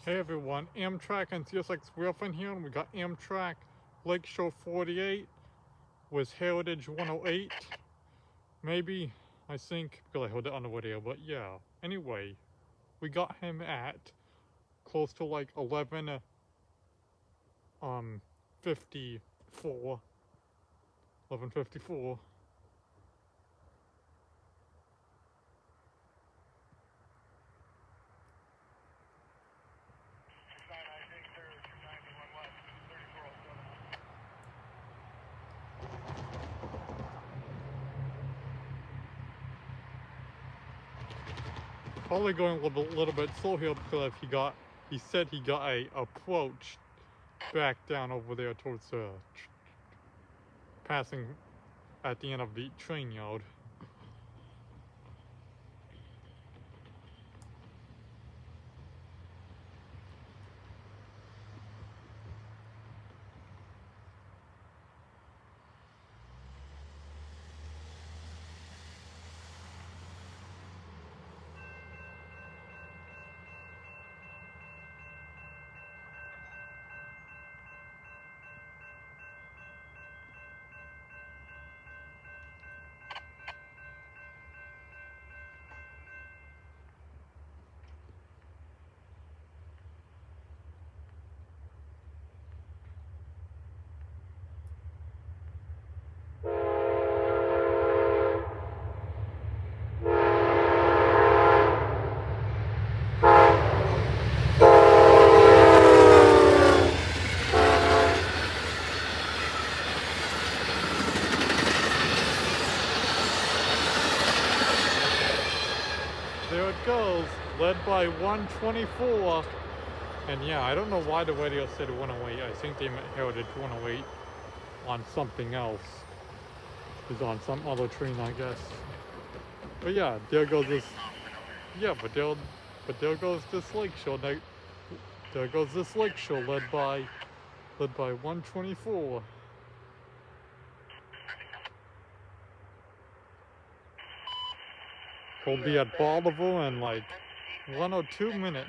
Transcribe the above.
Hey everyone, Amtrak and CSX Wilson here, and we got Amtrak Lakeshore 48 with Heritage 108. Maybe, I think, because I heard it on the radio, but yeah. Anyway, we got him at close to like 54, 11:54. Probably going a little bit slow here because he said he got a approach back down over there towards passing at the end of the train yard. There it goes, led by 124. And yeah, I don't know why the radio said 108. I think they meant Heritage 108 on something else. It's on some other train, I guess. But yeah, there goes this. Yeah, but there goes this lakeshore. There goes this lakeshore led by 124. He'll be at Bolivar in like 1 or 2 minutes.